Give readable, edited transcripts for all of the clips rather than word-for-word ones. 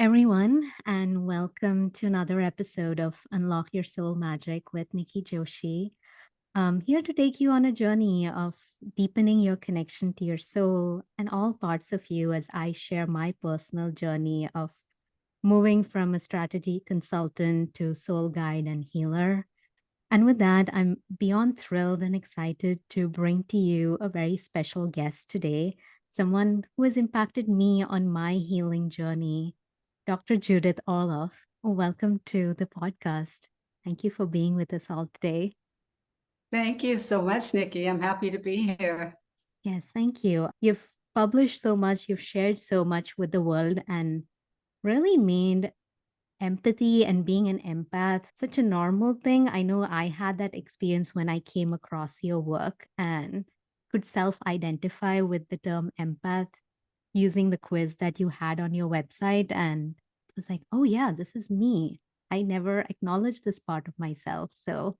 everyone, and welcome to another episode of Unlock Your Soul Magic with Nikki Joshi. Here to take you on a journey of deepening your connection to your soul and all parts of you as I share my personal journey of moving from a strategy consultant to soul guide and healer. And with that, I'm beyond thrilled and excited to bring to you a very special guest today, someone who has impacted me on my healing journey, Dr. Judith Orloff. Welcome to the podcast. Thank you for being with us all today. Thank you so much, Nikki. I'm happy to be here. Yes, thank you. You've published so much, you've shared so much with the world, and really made empathy and being an empath such a normal thing. I know I had that experience when I came across your work and could self identify with the term empath using the quiz that you had on your website. And it was like, oh, yeah, this is me. I never acknowledged this part of myself. So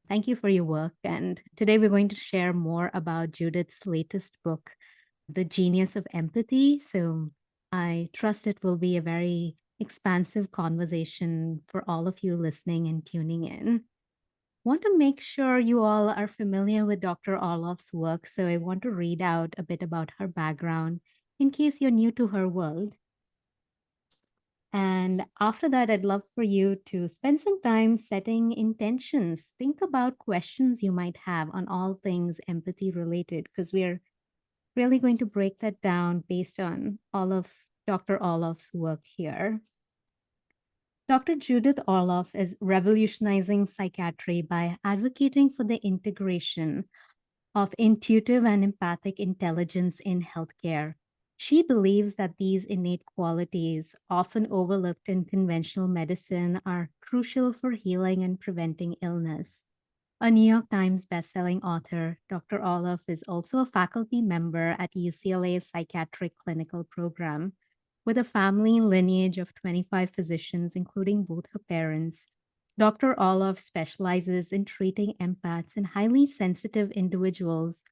thank you for your work. And today we're going to share more about Judith's latest book, The Genius of Empathy. So I trust it will be a very expansive conversation for all of you listening and tuning in. Want to make sure you all are familiar with Dr. Orloff's work, so I want to read out a bit about her background in case you're new to her world. And after that, I'd love for you to spend some time setting intentions. Think about questions you might have on all things empathy related, because we're really going to break that down based on all of Dr. Orloff's work here. Dr. Judith Orloff is revolutionizing psychiatry by advocating for the integration of intuitive and empathic intelligence in healthcare. She believes that these innate qualities, often overlooked in conventional medicine, are crucial for healing and preventing illness. A New York Times bestselling author, Dr. Orloff is also a faculty member at UCLA's Psychiatric Clinical Program. With a family lineage of 25 physicians, including both her parents, Dr. Orloff specializes in treating empaths and highly sensitive individuals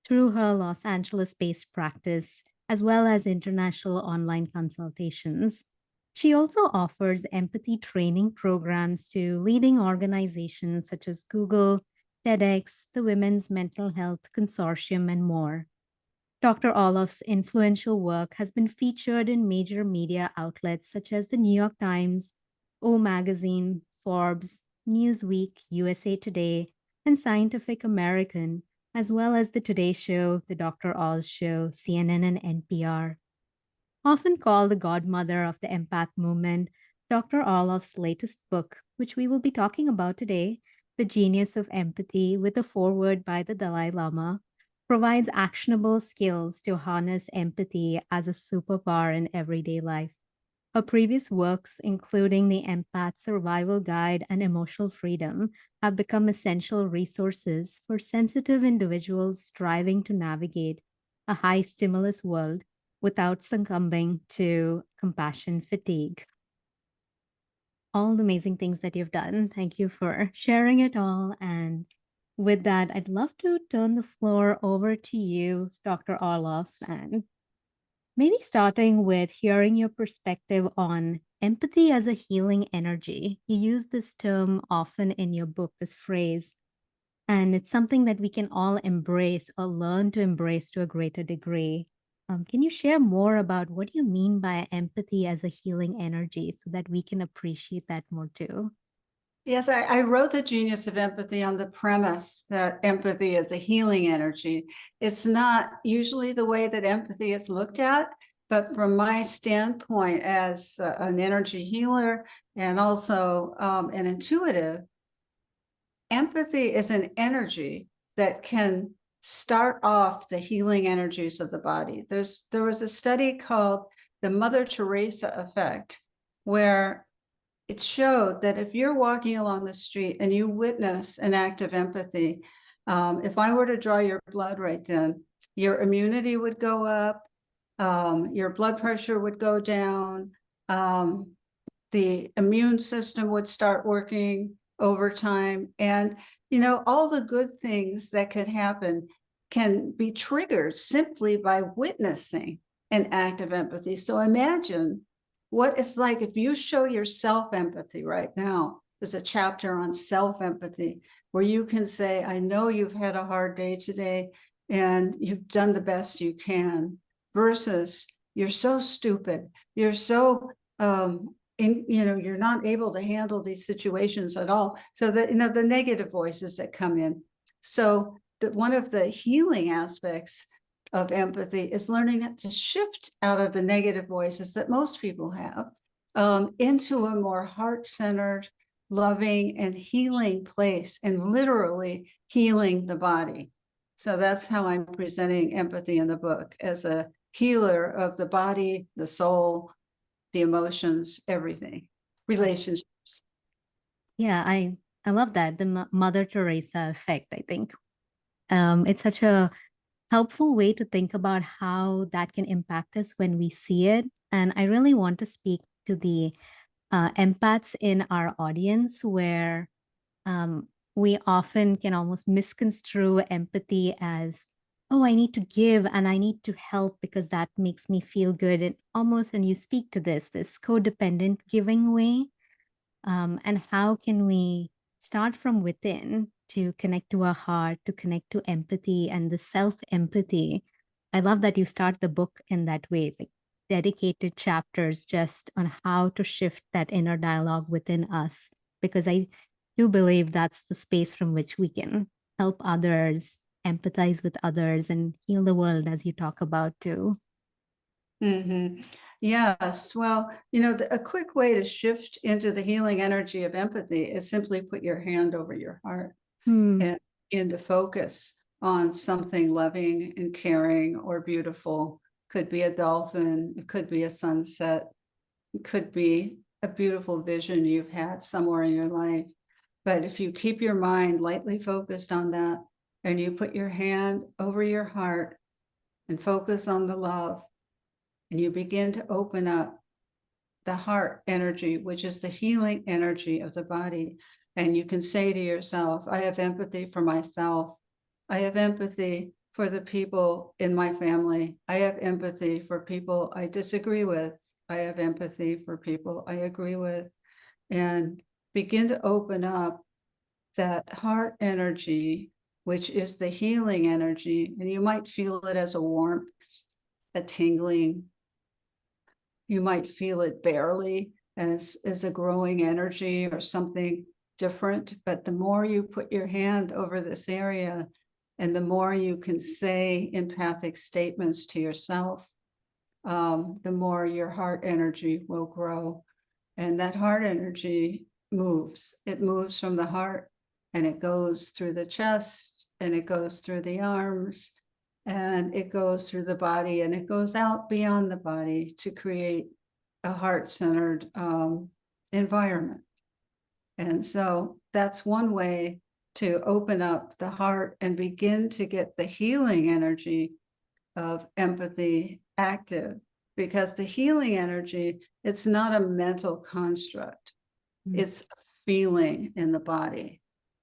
through her Los Angeles-based practice, as well as international online consultations. She also offers empathy training programs to leading organizations such as Google, TEDx, the Women's Mental Health Consortium, and more. Dr. Orloff's influential work has been featured in major media outlets such as the New York Times, O Magazine, Forbes, Newsweek, USA Today, and Scientific American, as well as the Today Show, the Dr. Oz Show, CNN, and NPR. Often called the godmother of the empath movement, Dr. Orloff's latest book, which we will be talking about today, The Genius of Empathy, with a foreword by the Dalai Lama, provides actionable skills to harness empathy as a superpower in everyday life. Her previous works, including the Empath Survival Guide and Emotional Freedom, have become essential resources for sensitive individuals striving to navigate a high stimulus world without succumbing to compassion fatigue. All the amazing things that you've done. Thank you for sharing it all. And with that, I'd love to turn the floor over to you, Dr. Orloff, and maybe starting with hearing your perspective on empathy as a healing energy. You use this term often in your book, this phrase, and it's something that we can all embrace or learn to embrace to a greater degree. Can you share more about what you mean by empathy as a healing energy so that we can appreciate that more too? Yes, I wrote The Genius of Empathy on the premise that empathy is a healing energy. It's not usually the way that empathy is looked at, but from my standpoint as an energy healer and also an intuitive, empathy is an energy that can start off the healing energies of the body. There was a study called the Mother Teresa effect, where it showed that if you're walking along the street and you witness an act of empathy, if I were to draw your blood right then, your immunity would go up, your blood pressure would go down, the immune system would start working overtime. And, all the good things that could happen can be triggered simply by witnessing an act of empathy. So imagine what it's like if you show yourself empathy right now. There's a chapter on self-empathy where you can say, I know you've had a hard day today and you've done the best you can, versus you're so stupid, you're so you're not able to handle these situations at all. So that, the negative voices that come in. So that one of the healing aspects of empathy is learning to shift out of the negative voices that most people have, into a more heart-centered, loving, and healing place, and literally healing the body. So that's how I'm presenting empathy in the book, as a healer of the body, the soul, the emotions, everything, relationships. Yeah, I love that, the Mother Teresa effect, I think. It's such a helpful way to think about how that can impact us when we see it. And I really want to speak to the empaths in our audience, where we often can almost misconstrue empathy as, oh, I need to give and I need to help because that makes me feel good. And almost, and you speak to this codependent giving way. And how can we start from within to connect to our heart, to connect to empathy and the self empathy? I love that you start the book in that way, like dedicated chapters just on how to shift that inner dialogue within us, because I do believe that's the space from which we can help others, empathize with others, and heal the world, as you talk about too. Mm-hmm. Yes. Well, a quick way to shift into the healing energy of empathy is simply put your hand over your heart Hmm. and begin to focus on something loving and caring or beautiful. Could be a dolphin, it could be a sunset, it could be a beautiful vision you've had somewhere in your life. But if you keep your mind lightly focused on that, and you put your hand over your heart and focus on the love, and you begin to open up the heart energy, which is the healing energy of the body. And you can say to yourself, I have empathy for myself. I have empathy for the people in my family. I have empathy for people I disagree with. I have empathy for people I agree with. And begin to open up that heart energy, which is the healing energy. And you might feel it as a warmth, a tingling. You might feel it barely as a growing energy or something different. But the more you put your hand over this area, and the more you can say empathic statements to yourself, the more your heart energy will grow. And that heart energy moves. It moves from the heart, and it goes through the chest, and it goes through the arms, and it goes through the body, and it goes out beyond the body to create a heart-centered environment. And so that's one way to open up the heart and begin to get the healing energy of empathy active, because the healing energy, it's not a mental construct. It's a feeling in the body.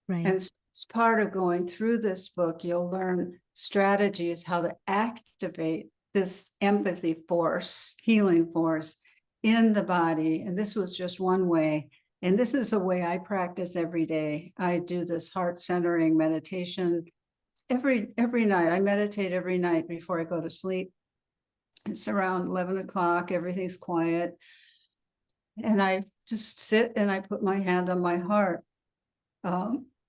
Right. And it's part of going through this book. You'll learn strategies how to activate this empathy force, healing force in the body. And this was just one way. And this is a way I practice every day. I do this heart centering meditation every night. I meditate every night before I go to sleep. It's around 11 o'clock. Everything's quiet. And I just sit and I put my hand on my heart.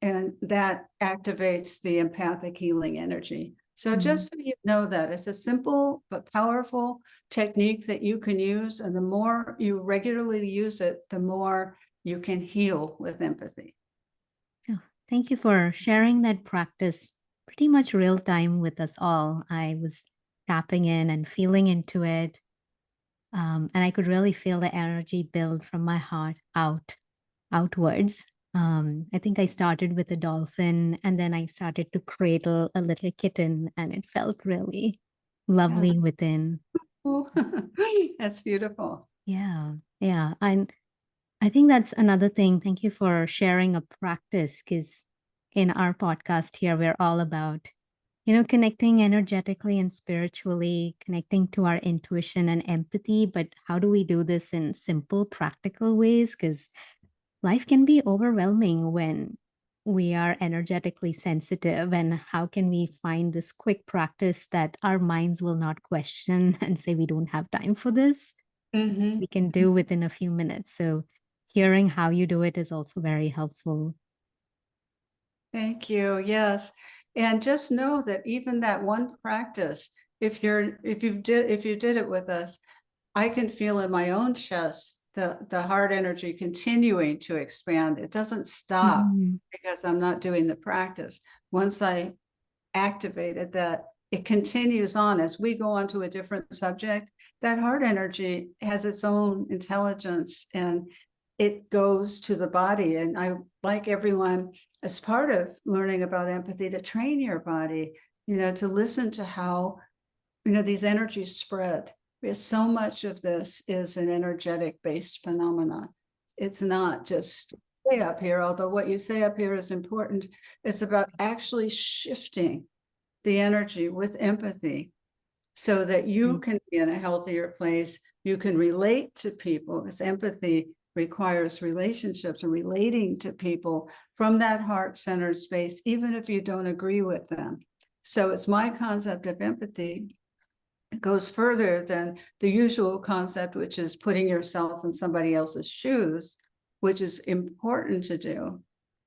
And that activates the empathic healing energy. So just so you know that it's a simple but powerful technique that you can use. And the more you regularly use it, the more you can heal with empathy. Oh, thank you for sharing that practice pretty much real time with us all. I was tapping in and feeling into it. And I could really feel the energy build from my heart outwards. I think I started with a dolphin, and then I started to cradle a little kitten, and it felt really lovely within. That's beautiful. Yeah. Yeah. And I think that's another thing. Thank you for sharing a practice, because in our podcast here, we're all about Connecting energetically and spiritually, connecting to our intuition and empathy. But how do we do this in simple, practical ways? Because life can be overwhelming when we are energetically sensitive. And how can we find this quick practice that our minds will not question and say, we don't have time for this? Mm-hmm. We can do within a few minutes. So, hearing how you do it is also very helpful. Thank you. Yes. And just know that even that one practice, if you did it with us, I can feel in my own chest the heart energy continuing to expand. It doesn't stop Mhm. because I'm not doing the practice. Once I activated that, it continues on as we go on to a different subject. That heart energy has its own intelligence and it goes to the body. And I like everyone, as part of learning about empathy, to train your body, to listen to how, these energies spread. Because so much of this is an energetic based phenomena. It's not just say up here, although what you say up here is important. It's about actually shifting the energy with empathy so that you can be in a healthier place. You can relate to people, because empathy requires relationships and relating to people from that heart-centered space, even if you don't agree with them. So it's my concept of empathy. It goes further than the usual concept, which is putting yourself in somebody else's shoes, which is important to do.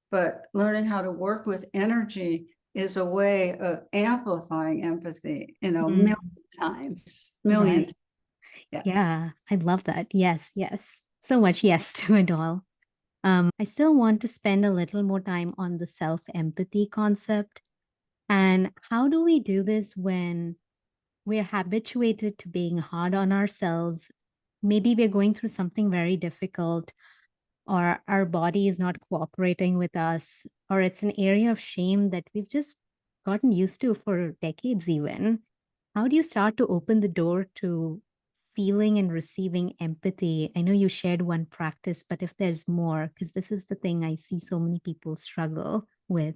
But learning how to work with energy is a way of amplifying empathy, million times, Right. millions. Yeah. Yeah, I love that. Yes, yes. So much yes to it all. I still want to spend a little more time on the self empathy concept. And how do we do this when we're habituated to being hard on ourselves? Maybe we're going through something very difficult, or our body is not cooperating with us, or it's an area of shame that we've just gotten used to for decades, even. How do you start to open the door to feeling and receiving empathy? I know you shared one practice, but if there's more, because this is the thing I see so many people struggle with.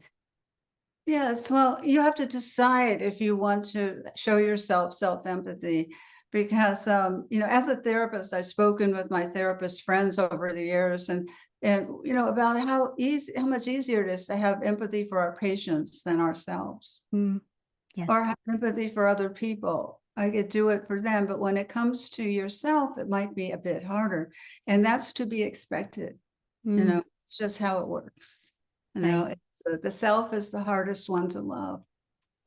Yes, well, you have to decide if you want to show yourself self-empathy, because as a therapist, I've spoken with my therapist friends over the years, and about how much easier it is to have empathy for our patients than ourselves, Mm, yes. or have empathy for other people. I could do it for them, but when it comes to yourself, it might be a bit harder, and that's to be expected. Mm, It's just how it works. right. The self is the hardest one to love.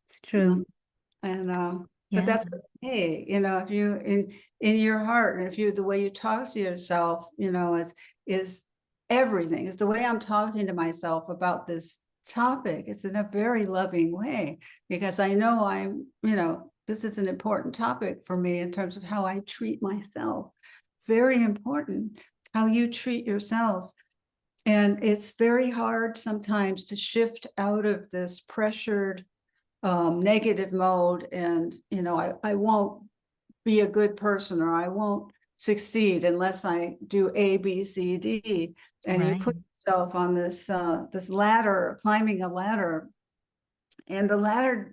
It's true. And but Yeah. that's okay, if you in your heart, and if you the way you talk to yourself, is everything. Is the way I'm talking to myself about this topic. It's in a very loving way, because I know this is an important topic for me in terms of how I treat myself. Very important how you treat yourselves. And it's very hard sometimes to shift out of this pressured negative mode, and I won't be a good person, or I won't succeed unless I do A, B, C, D. And you Right. put yourself on this ladder, climbing a ladder, and the ladder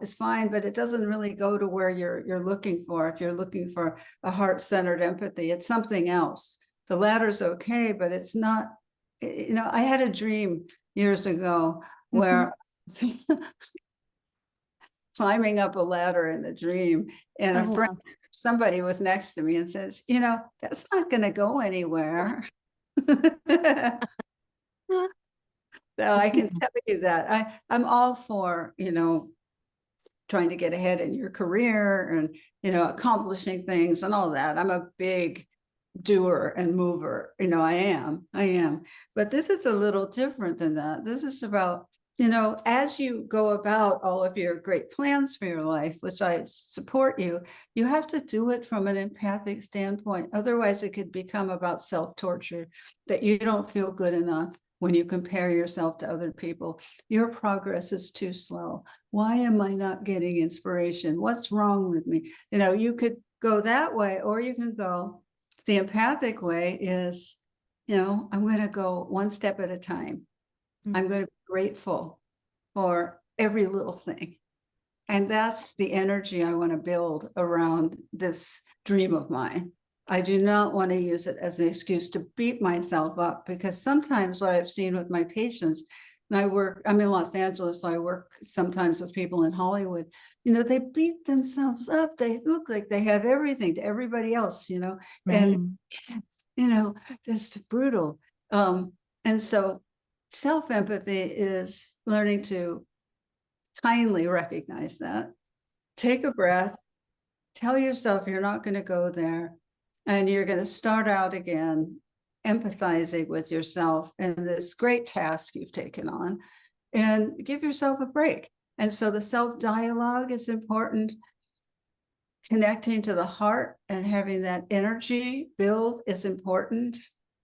is fine, but it doesn't really go to where you're looking for. If you're looking for a heart-centered empathy, it's something else. The ladder's okay, but it's not. I had a dream years ago Mhm. where climbing up a ladder in the dream, and Oh, wow. somebody was next to me and says, that's not going to go anywhere. So I can tell you that I'm all for, trying to get ahead in your career, and, accomplishing things and all that. I'm a big doer and mover. I am. But this is a little different than that. This is about, as you go about all of your great plans for your life, which I support you have to do it from an empathic standpoint. Otherwise, it could become about self-torture, that you don't feel good enough when you compare yourself to other people. Your progress is too slow. Why am I not getting inspiration? What's wrong with me? You could go that way, or you can go the empathic way is, I'm going to go one step at a time. Mm, I'm going to be grateful for every little thing. And that's the energy I want to build around this dream of mine. I do not want to use it as an excuse to beat myself up, because sometimes what I've seen with my patients, and I'm in Los Angeles, so I work sometimes with people in Hollywood, they beat themselves up. They look like they have everything to everybody else, Right. and, just brutal. And so self-empathy is learning to kindly recognize that, take a breath, tell yourself you're not going to go there, and you're going to start out again empathizing with yourself and this great task you've taken on, and give yourself a break. And so the self-dialogue is important. Connecting to the heart and having that energy build is important.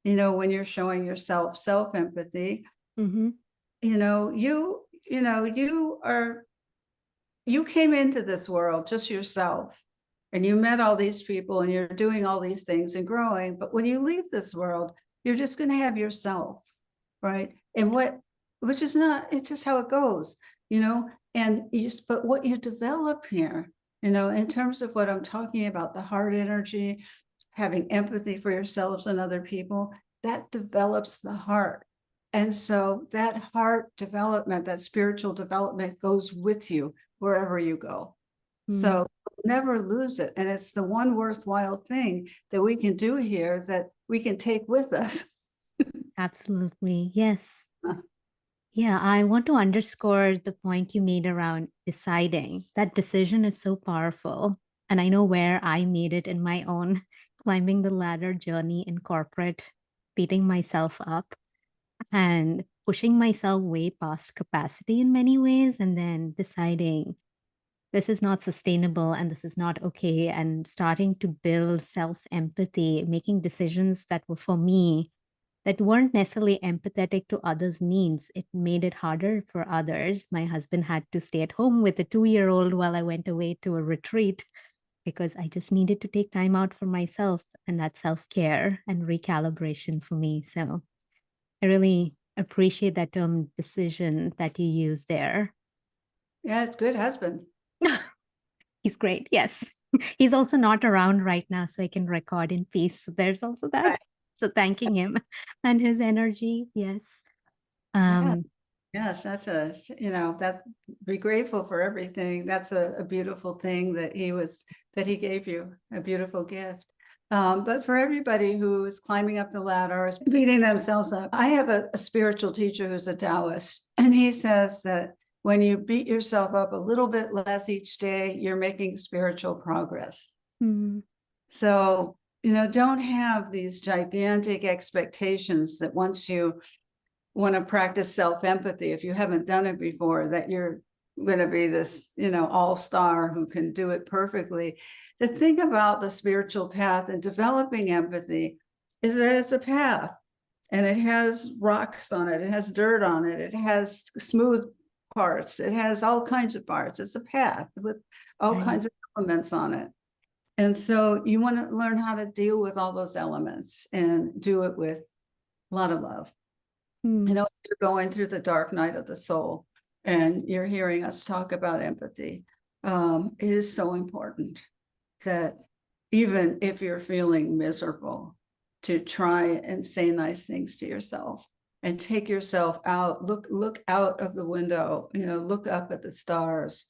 When you're showing yourself self-empathy, Mm-hmm. you came into this world just yourself, and you met all these people, and you're doing all these things and growing. But when you leave this world, you're just going to have yourself, right? And which is not, it's just how it goes, and but what you develop here, in terms of what I'm talking about, the heart energy, having empathy for yourselves and other people, that develops the heart. And so that heart development, that spiritual development goes with you wherever you go. So never lose it. And it's the one worthwhile thing that we can do here that we can take with us. Absolutely. Yes. Yeah, I want to underscore the point you made around deciding. That decision is so powerful. And I know where I made it in my own climbing the ladder journey in corporate, beating myself up and pushing myself way past capacity in many ways, and then deciding this is not sustainable and this is not okay, and starting to build self empathy, making decisions that were for me that weren't necessarily empathetic to others' needs. It made it harder for others. My husband had to stay at home with a 2-year-old while I went away to a retreat because I just needed to take time out for myself, and that self care and recalibration for me. So I really appreciate that term decision that you use there. Yeah, it's good husband. He's great. Yes. He's also not around right now, so I can record in peace. So there's also that. Right. So thanking him and his energy. Yes. Yeah. Um, Yes, that be grateful for everything. That's a beautiful thing that he gave you, a beautiful gift. But for everybody who is climbing up the ladder, is beating themselves up, I have a spiritual teacher who's a Taoist, and he says that when you beat yourself up a little bit less each day, you're making spiritual progress. mm, So, don't have these gigantic expectations that once you want to practice self-empathy, if you haven't done it before, that you're going to be this, all-star who can do it perfectly. The thing about the spiritual path and developing empathy is that it's a path, and it has rocks on it. It has dirt on it. It has smooth parts. It has all kinds of parts. It's a path with all right. kinds of elements on it. And so you want to learn how to deal with all those elements and do it with a lot of love. Mm, If you're going through the dark night of the soul and you're hearing us talk about empathy, it is so important that even if you're feeling miserable, to try and say nice things to yourself and take yourself out, look out of the window, look up at the stars,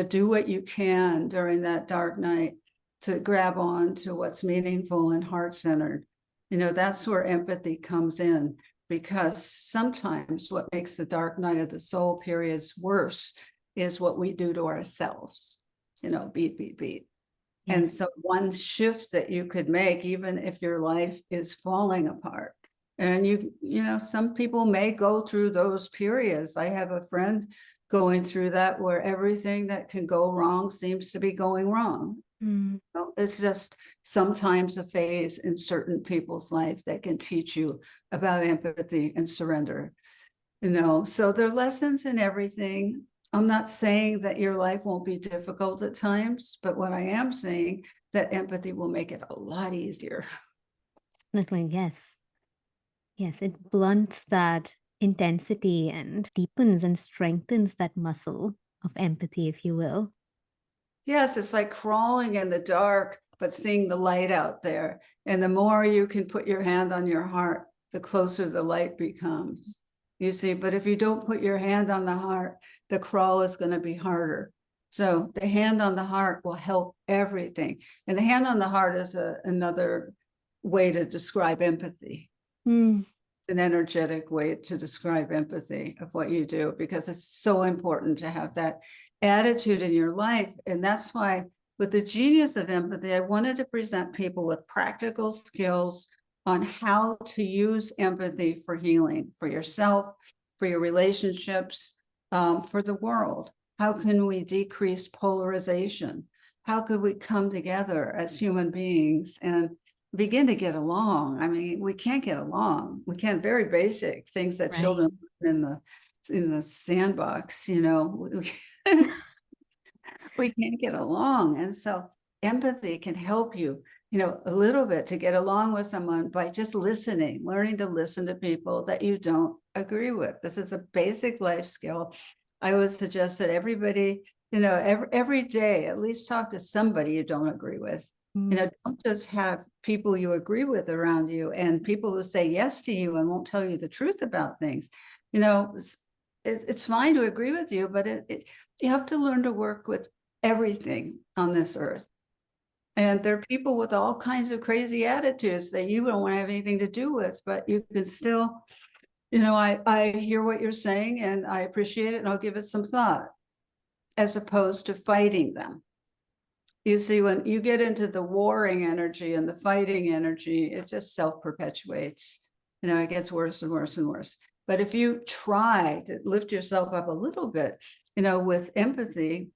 do what you can during that dark night to grab on to what's meaningful and heart-centered. That's where empathy comes in, because sometimes what makes the dark night of the soul periods worse is what we do to ourselves, beat. And yes. so one shift that you could make, even if your life is falling apart, and some people may go through those periods. I have a friend going through that, where everything that can go wrong seems to be going wrong. Mm, It's just sometimes a phase in certain people's life that can teach you about empathy and surrender. So there are lessons in everything. I'm not saying that your life won't be difficult at times, but what I am saying, that empathy will make it a lot easier. definitely. Yes. Yes. It blunts that intensity and deepens and strengthens that muscle of empathy, if you will. Yes, it's like crawling in the dark, but seeing the light out there. And the more you can put your hand on your heart, the closer the light becomes. You see, but if you don't put your hand on the heart, the crawl is going to be harder. So the hand on the heart will help everything. And the hand on the heart is another way to describe empathy. Mm. An energetic way to describe empathy of what you do, because it's so important to have that attitude in your life. And that's why with the genius of empathy, I wanted to present people with practical skills on how to use empathy for healing, for yourself, for your relationships, for the world. How can we decrease polarization? How could we come together as human beings and begin to get along? I mean, we can't get along. We can't. Very basic things that Right. children in the sandbox, you know, we can't get along. And so empathy can help you, you know, a little bit to get along with someone by just listening, learning to listen to people that you don't agree with. This is a basic life skill. I would suggest that everybody, you know, every day, at least talk to somebody you don't agree with. You know, don't just have people you agree with around you and people who say yes to you and won't tell you the truth about things. You know, it's fine to agree with you, but you have to learn to work with everything on this earth. And there are people with all kinds of crazy attitudes that you don't want to have anything to do with, but you can still, you know, I hear what you're saying and I appreciate it and I'll give it some thought, as opposed to fighting them. You see, when you get into the warring energy and the fighting energy, it just self-perpetuates. You know, it gets worse and worse and worse. But if you try to lift yourself up a little bit, you know, with empathy,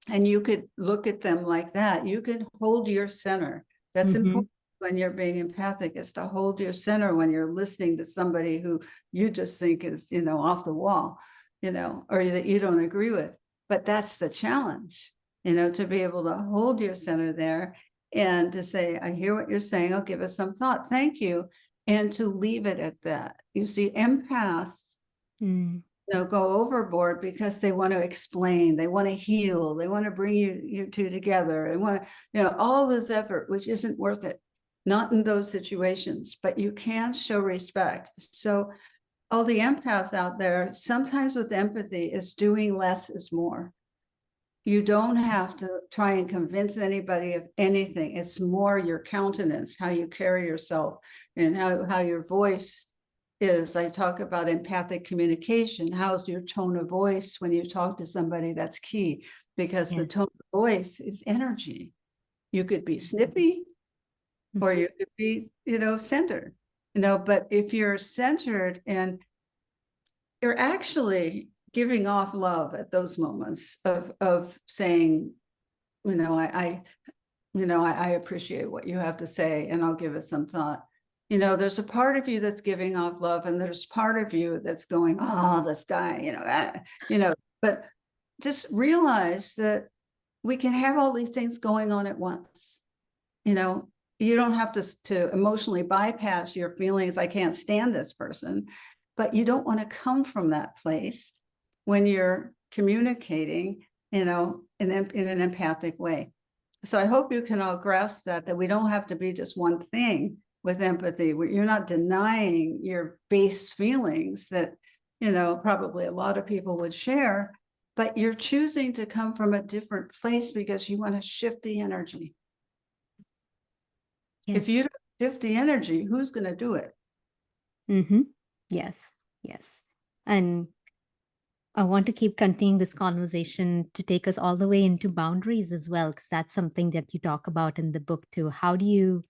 and you could look at them like that, you can hold your center. That's important when you're being empathic, is to hold your center when you're listening to somebody who you just think is, you know, off the wall, you know, or that you don't agree with. But that's the challenge, you know, to be able to hold your center there and to say, I hear what you're saying. I'll give it some thought. Thank you. And to leave it at that. You see, empaths, you know, go overboard because they want to explain, they want to heal, they want to bring you two together, they want to, you know, all this effort, which isn't worth it. Not in those situations, but you can show respect. So all the empaths out there, sometimes with empathy, is doing less is more. You don't have to try and convince anybody of anything. It's more your countenance, how you carry yourself, and how your voice is. I talk about empathic communication. How's your tone of voice when you talk to somebody? That's key, because the tone of voice is energy. You could be snippy or you could be, you know, centered, you know, but if you're centered and you're actually giving off love at those moments of saying, you know, I appreciate what you have to say and I'll give it some thought. You know, there's a part of you that's giving off love and there's part of you that's going, oh, this guy, you know, but just realize that we can have all these things going on at once. You know, you don't have to emotionally bypass your feelings. I can't stand this person, but you don't want to come from that place when you're communicating, you know, in an empathic way. So I hope you can all grasp that we don't have to be just one thing with empathy. You're not denying your base feelings that, you know, probably a lot of people would share, but you're choosing to come from a different place because you want to shift the energy. Yes. If you don't shift the energy, who's going to do it? Yes, yes. And I want to keep continuing this conversation to take us all the way into boundaries as well, because that's something that you talk about in the book too. How do you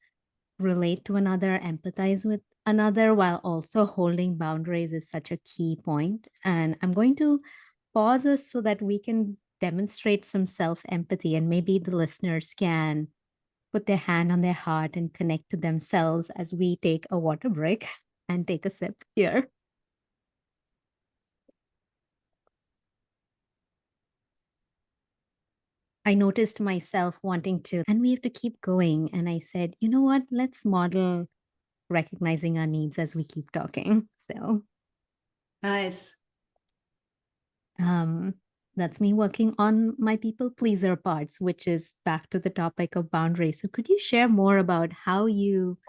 relate to another, empathize with another while also holding boundaries is such a key point. And I'm going to pause us so that we can demonstrate some self-empathy, and maybe the listeners can put their hand on their heart and connect to themselves as we take a water break and take a sip here. I noticed myself wanting to, and we have to keep going. And I said, you know what? Let's model recognizing our needs as we keep talking. So, Nice. um, That's me working on my people pleaser parts, which is back to the topic of boundaries. So, could you share more about how you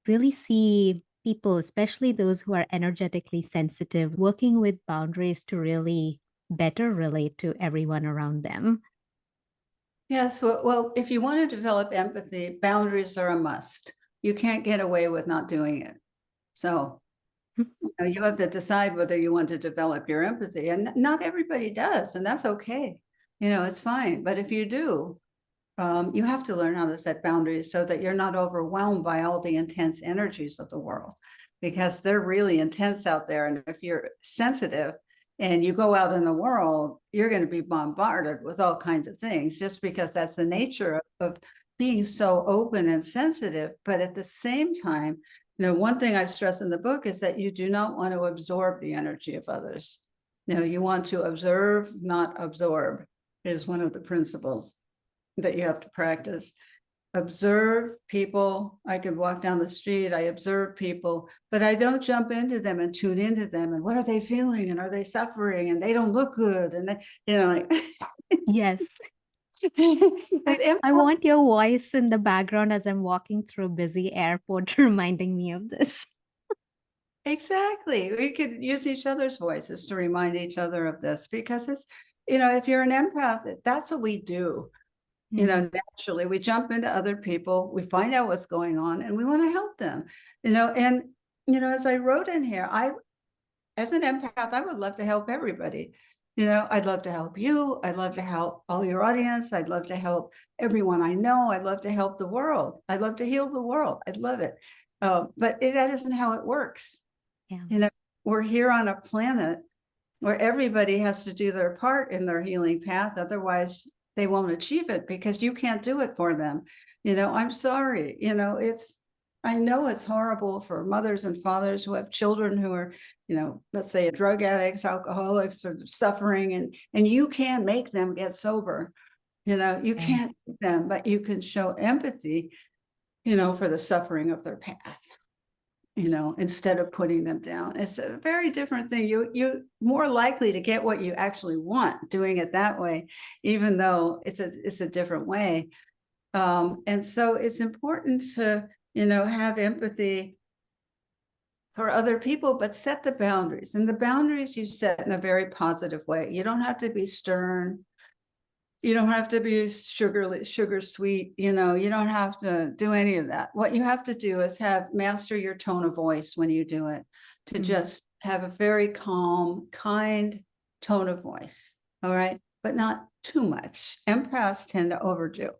really see people, especially those who are energetically sensitive, working with boundaries to really better relate to everyone around them? Yes, well, if you want to develop empathy, boundaries are a must. You can't get away with not doing it. So you have to decide whether you want to develop your empathy, and not everybody does, and that's okay. It's fine. But if you do, you have to learn how to set boundaries so that you're not overwhelmed by all the intense energies of the world, because they're really intense out there. And if you're sensitive and you go out in the world, you're going to be bombarded with all kinds of things, just because that's the nature of being so open and sensitive. But at the same time, one thing I stress in the book is that you do not want to absorb the energy of others. You want to observe, not absorb, is one of the principles that you have to practice. Observe people. I could walk down the street, I observe people, but I don't jump into them and tune into them. And what are they feeling? And are they suffering? And they don't look good. And like Yes. and I want your voice in the background as I'm walking through a busy airport, reminding me of this. exactly. We could use each other's voices to remind each other of this, because it's, if you're an empath, that's what we do. Naturally, we jump into other people, we find out what's going on, and we want to help them. And as I wrote in here, as an empath, I would love to help everybody. I'd love to help you. I'd love to help all your audience. I'd love to help everyone I know. I'd love to help the world. I'd love to heal the world. I'd love it. But that isn't how it works. Yeah. We're here on a planet where everybody has to do their part in their healing path. Otherwise, they won't achieve it, because you can't do it for them. I'm sorry. I know it's horrible for mothers and fathers who have children who are, let's say drug addicts, alcoholics, or suffering, and you can't make them get sober. You can't make them, but you can show empathy, for the suffering of their path. Instead of putting them down. It's a very different thing. You're more likely to get what you actually want doing it that way, even though it's a different way. And so it's important to, have empathy for other people, but set the boundaries. And the boundaries you set in a very positive way. You don't have to be stern. You don't have to be sugar sweet, you don't have to do any of that. What you have to do is master your tone of voice when you do it, to just have a very calm, kind tone of voice. All right. But not too much. Empaths tend to overdo.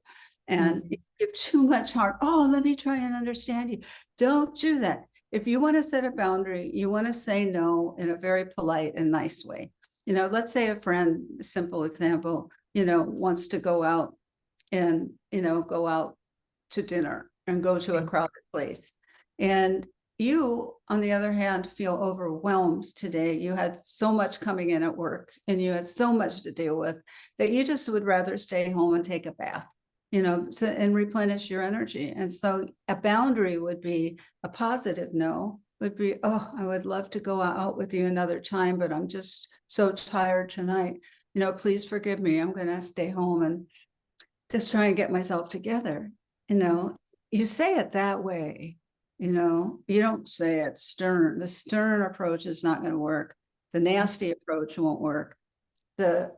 And if you give too much heart, let me try and understand you. Don't do that. If you want to set a boundary, you want to say no in a very polite and nice way. Let's say a friend, simple example, wants to go out and, go out to dinner and go to a crowded place. And you, on the other hand, feel overwhelmed today. You had so much coming in at work and you had so much to deal with that you just would rather stay home and take a bath, and replenish your energy. And so a boundary would be a positive no, would be, I would love to go out with you another time, but I'm just so tired tonight. Please forgive me. I'm going to stay home and just try and get myself together. You say it that way. You don't say it stern. The stern approach is not going to work. The nasty approach won't work. The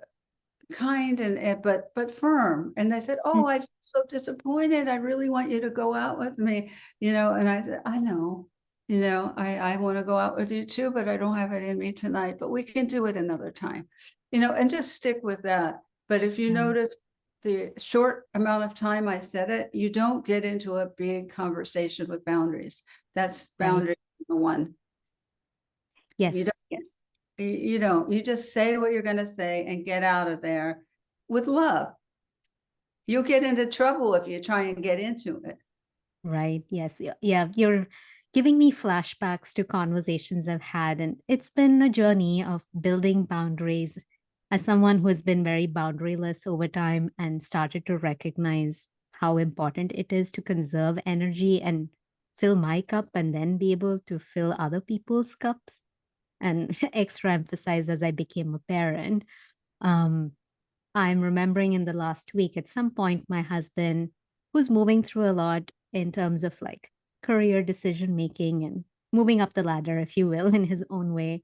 kind but firm. And they said, I'm so disappointed. I really want you to go out with me. And I said, I know. I want to go out with you too, but I don't have it in me tonight. But we can do it another time. And just stick with that. But if you notice the short amount of time I said it, you don't get into a big conversation with boundaries. That's boundary number one. Yes. You don't. You just say what you're going to say and get out of there with love. You'll get into trouble if you try and get into it. Right. Yes. Yeah. You're giving me flashbacks to conversations I've had, and it's been a journey of building boundaries as someone who has been very boundaryless over time and started to recognize how important it is to conserve energy and fill my cup and then be able to fill other people's cups, and extra emphasize as I became a parent. I'm remembering in the last week, at some point, my husband, who's moving through a lot in terms of like career decision making and moving up the ladder, if you will, in his own way,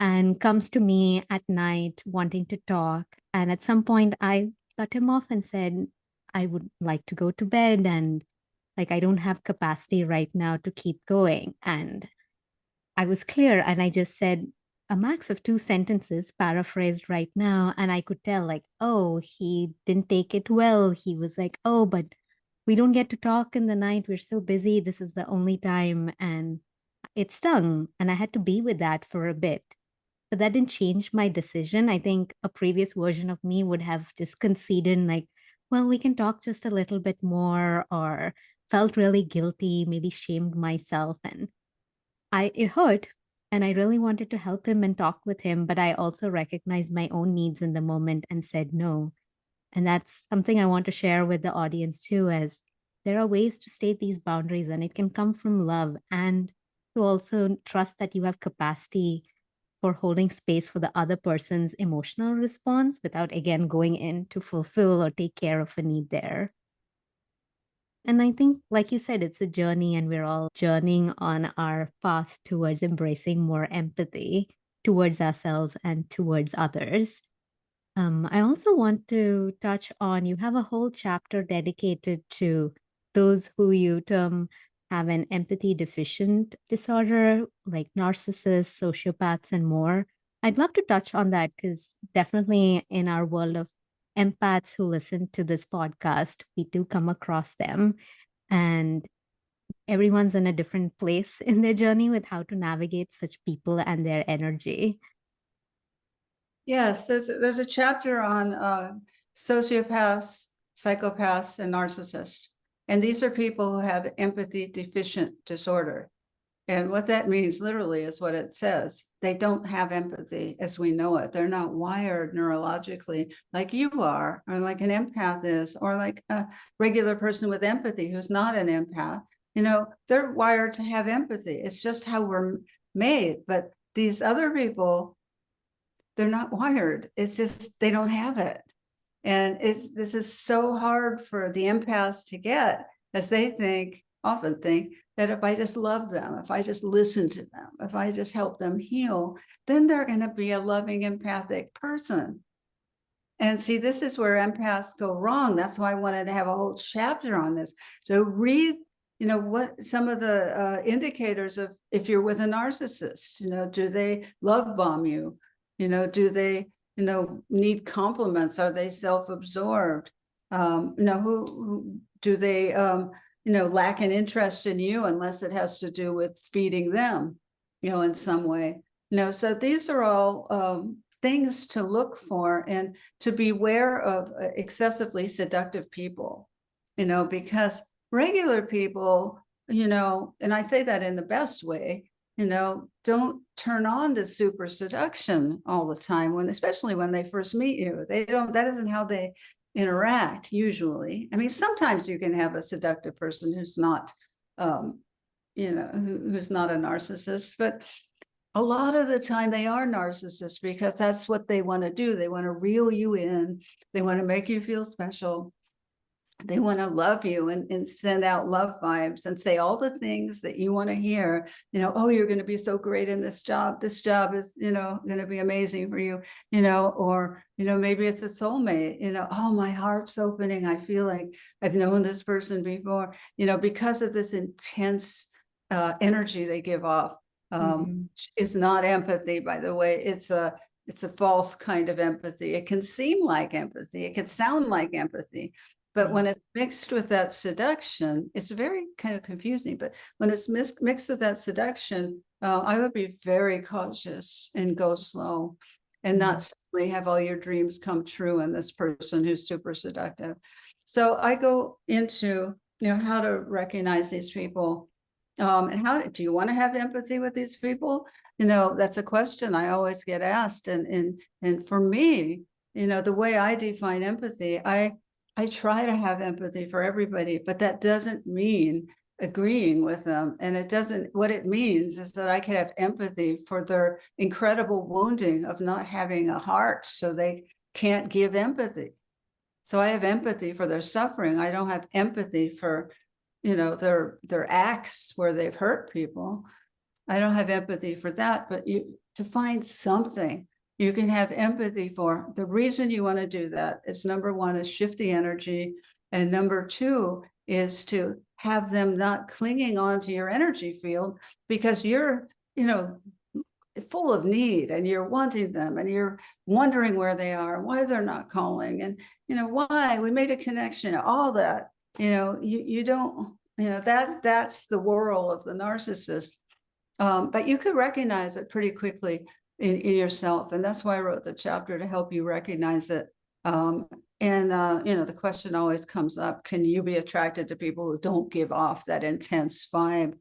and comes to me at night wanting to talk. And at some point, I cut him off and said, I would like to go to bed, and like I don't have capacity right now to keep going. And I was clear, and I just said a max of 2 sentences, paraphrased right now. And I could tell, like, oh, he didn't take it well. He was like, oh, but we don't get to talk in the night. We're so busy. This is the only time. And it stung. And I had to be with that for a bit. But that didn't change my decision. I think a previous version of me would have just conceded, like, well, we can talk just a little bit more, or felt really guilty, maybe shamed myself. And it hurt, and I really wanted to help him and talk with him, but I also recognized my own needs in the moment and said no. And that's something I want to share with the audience too, as there are ways to state these boundaries, and it can come from love, and to also trust that you have capacity for holding space for the other person's emotional response without again going in to fulfill or take care of a need there. And I think, like you said, it's a journey, and we're all journeying on our path towards embracing more empathy towards ourselves and towards others. I also want to touch on, you have a whole chapter dedicated to those who you term have an empathy deficient disorder, like narcissists, sociopaths, and more. I'd love to touch on that because definitely in our world of empaths who listen to this podcast, we do come across them. And everyone's in a different place in their journey with how to navigate such people and their energy. Yes, there's a chapter on sociopaths, psychopaths, and narcissists. And these are people who have empathy deficient disorder. And what that means literally is what it says. They don't have empathy as we know it. They're not wired neurologically like you are, or like an empath is, or like a regular person with empathy who's not an empath. You know, they're wired to have empathy. It's just how we're made. But these other people, they're not wired. It's just they don't have it. And this is so hard for the empaths to get, as they often think that if I just love them, if I just listen to them, if I just help them heal, then they're going to be a loving, empathic person. And see, this is where empaths go wrong. That's why I wanted to have a whole chapter on this. So read, you know, what some of the indicators of if you're with a narcissist, you know, do they love bomb you? You know, do they, you know, need compliments? Are they self-absorbed? You know, who do they, you know, lack an interest in you unless it has to do with feeding them, you know, in some way. You know, so these are all things to look for and to beware of excessively seductive people, you know, because regular people, you know, and I say that in the best way, you know, don't turn on to super seduction all the time, when, especially when they first meet you. They don't, that isn't how they interact usually. I mean, sometimes you can have a seductive person who's not, you know, who's not a narcissist, but a lot of the time they are narcissists because that's what they want to do. They want to reel you in. They want to make you feel special. They want to love you and send out love vibes and say all the things that you want to hear. You know, oh, you're going to be so great in this job. This job is, you know, going to be amazing for you, you know, or, you know, maybe it's a soulmate, you know, oh, my heart's opening. I feel like I've known this person before, you know, because of this intense energy they give off. Is not empathy, by the way. It's a false kind of empathy. It can seem like empathy. It can sound like empathy. But when it's mixed with that seduction, it's very kind of confusing. But when it's mixed with that seduction, I would be very cautious and go slow and not suddenly have all your dreams come true in this person who's super seductive. So I go into, you know, how to recognize these people. And how do you want to have empathy with these people? You know, that's a question I always get asked. And for me, you know, the way I define empathy, I try to have empathy for everybody, but that doesn't mean, agreeing with them. And it doesn't, what it means is that I can have empathy for their incredible wounding of not having a heart, so they can't give empathy. So I have empathy for their suffering. I don't have empathy for, their acts where they've hurt people. I don't have empathy for that, but to find something you can have empathy for. The reason you want to do that is, number one, is shift the energy. And number two is to have them not clinging on to your energy field, because you're, full of need, and you're wanting them, and you're wondering where they are, why they're not calling, and, why we made a connection, all that, you don't, that's the whirl of the narcissist. But you could recognize it pretty quickly in yourself. And that's why I wrote the chapter, to help you recognize it. The question always comes up, can you be attracted to people who don't give off that intense vibe?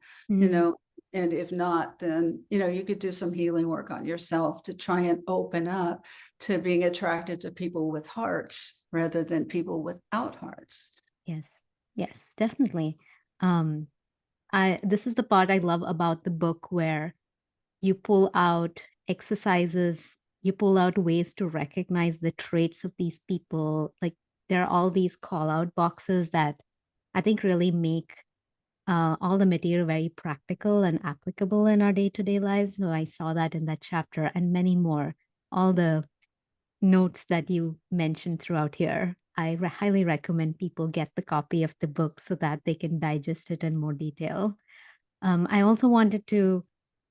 And if not, then, you could do some healing work on yourself to try and open up to being attracted to people with hearts rather than people without hearts. Yes, definitely. This is the part I love about the book, where you pull out exercises, you pull out ways to recognize the traits of these people. Like, there are all these call out boxes that I think really make all the material very practical and applicable in our day-to-day lives. So I saw that in that chapter, and many more. All the notes that you mentioned throughout here. I highly recommend people get the copy of the book so that they can digest it in more detail. I also wanted to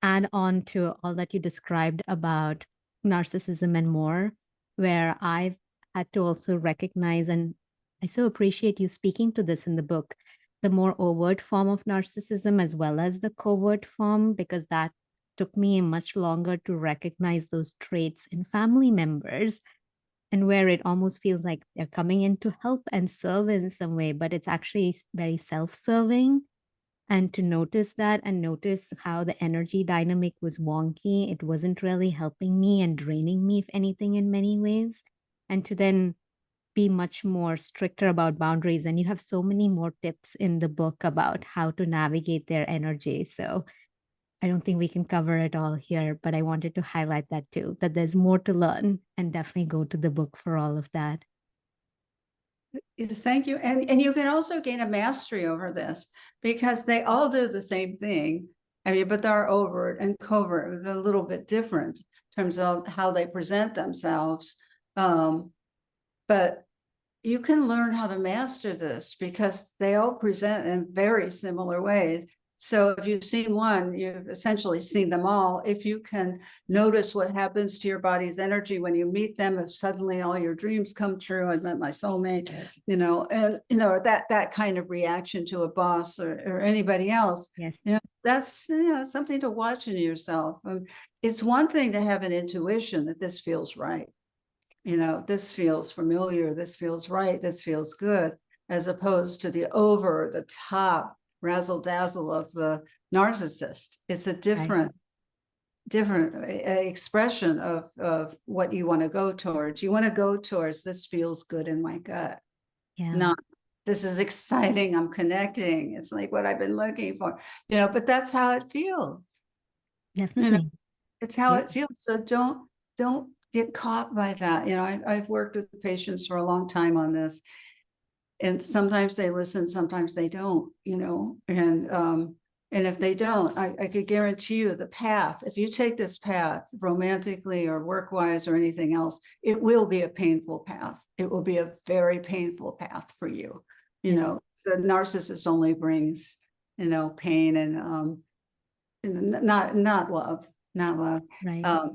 add on to all that you described about narcissism and more, where I've had to also recognize, and I so appreciate you speaking to this in the book, the more overt form of narcissism as well as the covert form, because that took me much longer to recognize those traits in family members, and where it almost feels like they're coming in to help and serve in some way, but it's actually very self-serving. And to notice that, and notice how the energy dynamic was wonky, it wasn't really helping me and draining me, if anything, in many ways. And to then be much more stricter about boundaries. And you have so many more tips in the book about how to navigate their energy. So I don't think we can cover it all here, but I wanted to highlight that too, that there's more to learn, and definitely go to the book for all of that. Yes, thank you. And you can also gain a mastery over this, because they all do the same thing. I mean, but they're overt and covert, they're a little bit different in terms of how they present themselves. But you can learn how to master this, because they all present in very similar ways. So if you've seen one, you've essentially seen them all. If you can notice what happens to your body's energy when you meet them, if suddenly all your dreams come true, I met my soulmate, and that kind of reaction to a boss or anybody else, Yes. That's something to watch in yourself. It's one thing to have an intuition that this feels right. This feels familiar, this feels right, this feels good, as opposed to the over the top razzle dazzle of the narcissist. It's a different expression of what you want to go towards. You want to go towards, this feels good in my gut. Not, this is exciting, I'm connecting, it's like what I've been looking for, but that's how it feels. Definitely. It's how it feels. So don't get caught by that. I've worked with patients for a long time on this, and sometimes they listen, sometimes they don't, and if they don't, I could guarantee you the path, if you take this path romantically or work-wise or anything else, it will be a painful path. It will be a very painful path for you. So narcissist only brings, pain and not love. Right.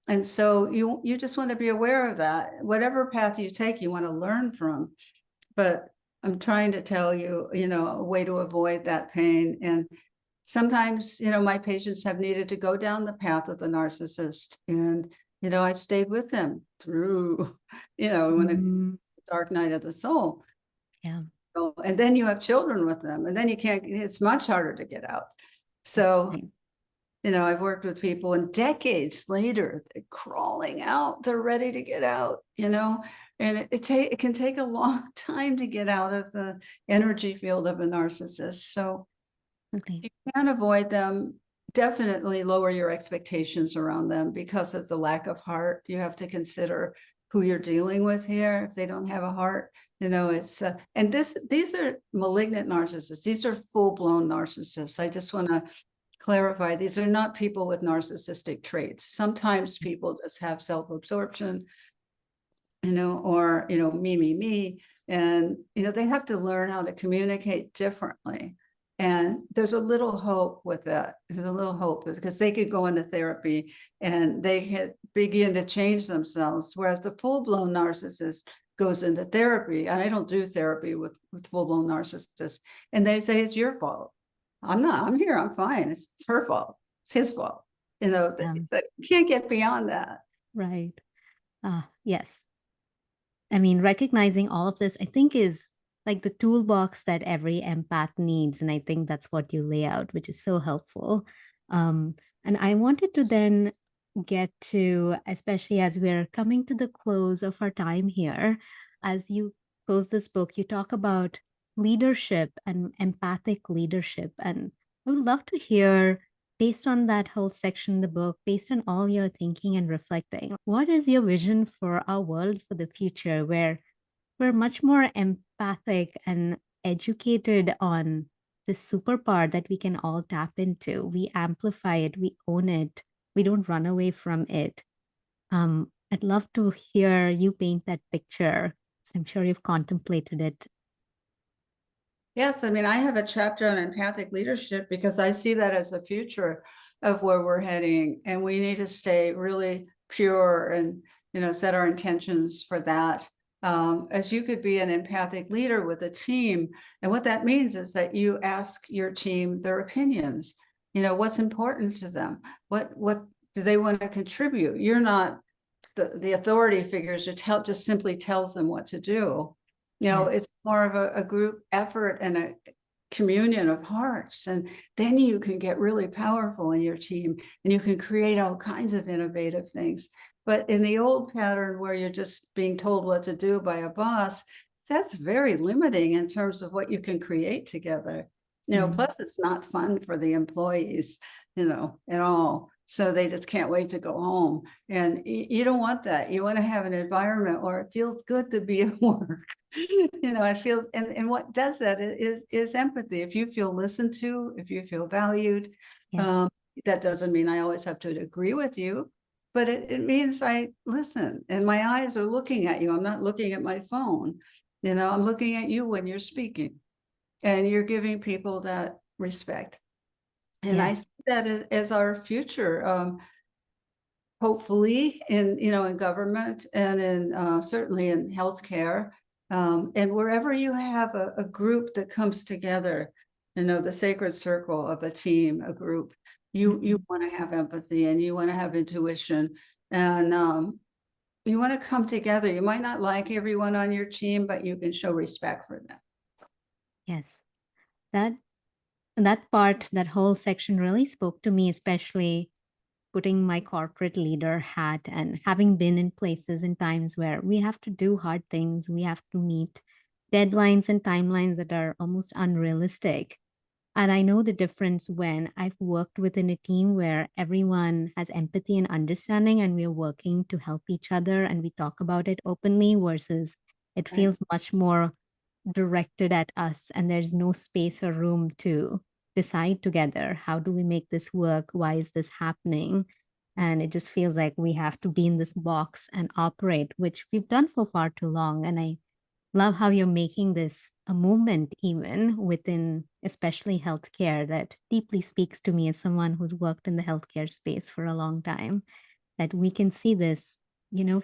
And so you just want to be aware of that. Whatever path you take, you want to learn from. But I'm trying to tell you, a way to avoid that pain. And sometimes, my patients have needed to go down the path of the narcissist. And, I've stayed with them through, when a dark night of the soul. Yeah. So, and then you have children with them, and then it's much harder to get out. So, I've worked with people, and decades later, they're crawling out, they're ready to get out, and it can take a long time to get out of the energy field of a narcissist. So Okay. You can't avoid them. Definitely lower your expectations around them because of the lack of heart. You have to consider who you're dealing with here. If they don't have a heart, it's and these are malignant narcissists. These are full-blown narcissists. I just want to clarify, these are not people with narcissistic traits. Sometimes people just have self-absorption, or me, and they have to learn how to communicate differently. And there's a little hope with that. There's a little hope because they could go into therapy and they could begin to change themselves, whereas the full-blown narcissist goes into therapy. And I don't do therapy with full-blown narcissists, and they say it's your fault. I'm here, I'm fine. It's her fault, it's his fault. You can't get beyond that. Right. Yes. I mean, recognizing all of this, I think, is like the toolbox that every empath needs. And I think that's what you lay out, which is so helpful. And I wanted to then get to, especially as we're coming to the close of our time here, as you close this book, you talk about leadership and empathic leadership. And I would love to hear, based on that whole section in the book, based on all your thinking and reflecting, what is your vision for our world for the future where we're much more empathic and educated on this superpower that we can all tap into? We amplify it, we own it, we don't run away from it. I'd love to hear you paint that picture. I'm sure you've contemplated it. Yes, I mean, I have a chapter on empathic leadership because I see that as the future of where we're heading, and we need to stay really pure and set our intentions for that. As you could be an empathic leader with a team, and what that means is that you ask your team their opinions. What's important to them, what do they want to contribute. You're not the authority figures who just simply tells them what to do. It's more of a group effort and a communion of hearts. And then you can get really powerful in your team and you can create all kinds of innovative things. But in the old pattern where you're just being told what to do by a boss, that's very limiting in terms of what you can create together. Plus it's not fun for the employees, at all. So they just can't wait to go home. And you don't want that. You want to have an environment where it feels good to be at work. It feels, and what does that is empathy. If you feel listened to, if you feel valued, Yes. that doesn't mean I always have to agree with you, but it means I listen and my eyes are looking at you. I'm not looking at my phone. I'm looking at you when you're speaking, and you're giving people that respect. And I see that as our future, hopefully in government and in certainly in healthcare, and wherever you have a group that comes together, the sacred circle of a team, a group, you want to have empathy and you want to have intuition, and you want to come together. You might not like everyone on your team, but you can show respect for them. Yes. That part, that whole section really spoke to me, especially putting my corporate leader hat and having been in places and times where we have to do hard things. We have to meet deadlines and timelines that are almost unrealistic. And I know the difference when I've worked within a team where everyone has empathy and understanding and we're working to help each other and we talk about it openly versus it Right. feels much more directed at us and there's no space or room to decide together, how do we make this work, why is this happening, and it just feels like we have to be in this box and operate, which we've done for far too long. And I love how you're making this a movement even within especially healthcare that deeply speaks to me as someone who's worked in the healthcare space for a long time, that we can see this.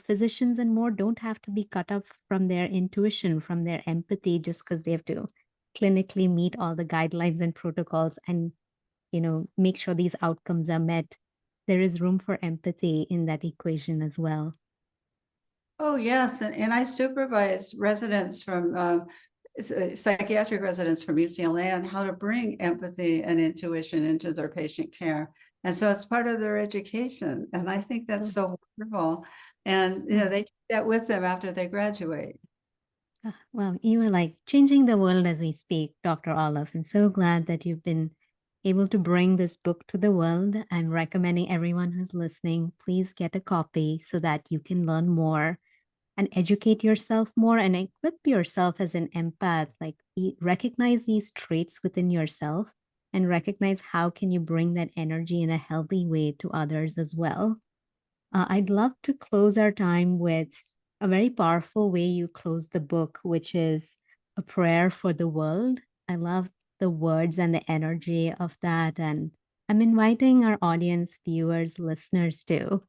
Physicians and more don't have to be cut off from their intuition, from their empathy, just because they have to clinically meet all the guidelines and protocols and, make sure these outcomes are met. There is room for empathy in that equation as well. Oh, yes. And I supervise residents from psychiatric residents from UCLA on how to bring empathy and intuition into their patient care. And so it's part of their education. And I think that's so wonderful. And, they take that with them after they graduate. Well, you are like changing the world as we speak, Dr. Orloff. I'm so glad that you've been able to bring this book to the world. I'm recommending everyone who's listening, please get a copy so that you can learn more and educate yourself more and equip yourself as an empath. Like recognize these traits within yourself and recognize how can you bring that energy in a healthy way to others as well. I'd love to close our time with a very powerful way you close the book, which is a prayer for the world. I love the words and the energy of that. And I'm inviting our audience, viewers, listeners to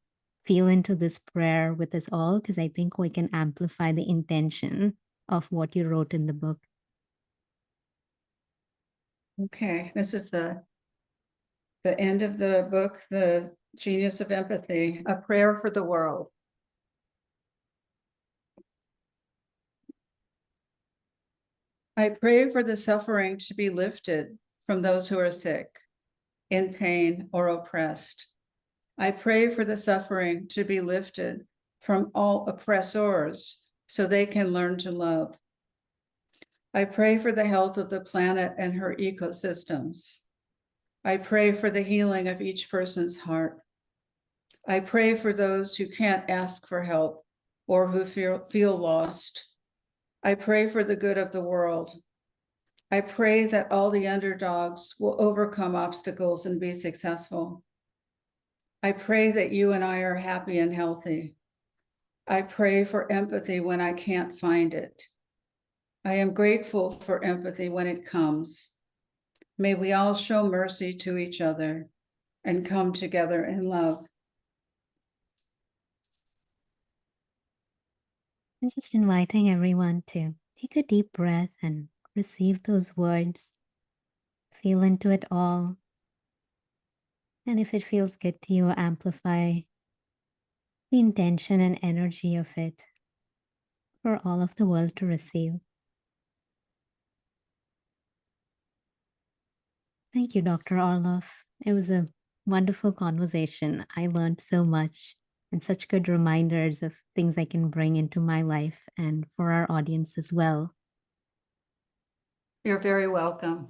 feel into this prayer with us all, because I think we can amplify the intention of what you wrote in the book. Okay, this is the end of the book, The Genius of Empathy, a prayer for the world. I pray for the suffering to be lifted from those who are sick, in pain, or oppressed. I pray for the suffering to be lifted from all oppressors so they can learn to love. I pray for the health of the planet and her ecosystems. I pray for the healing of each person's heart. I pray for those who can't ask for help or who feel lost. I pray for the good of the world. I pray that all the underdogs will overcome obstacles and be successful. I pray that you and I are happy and healthy. I pray for empathy when I can't find it. I am grateful for empathy when it comes. May we all show mercy to each other and come together in love. I'm just inviting everyone to take a deep breath and receive those words. Feel into it all. And if it feels good to you, amplify the intention and energy of it for all of the world to receive. Thank you, Dr. Orloff. It was a wonderful conversation. I learned so much and such good reminders of things I can bring into my life and for our audience as well. You're very welcome.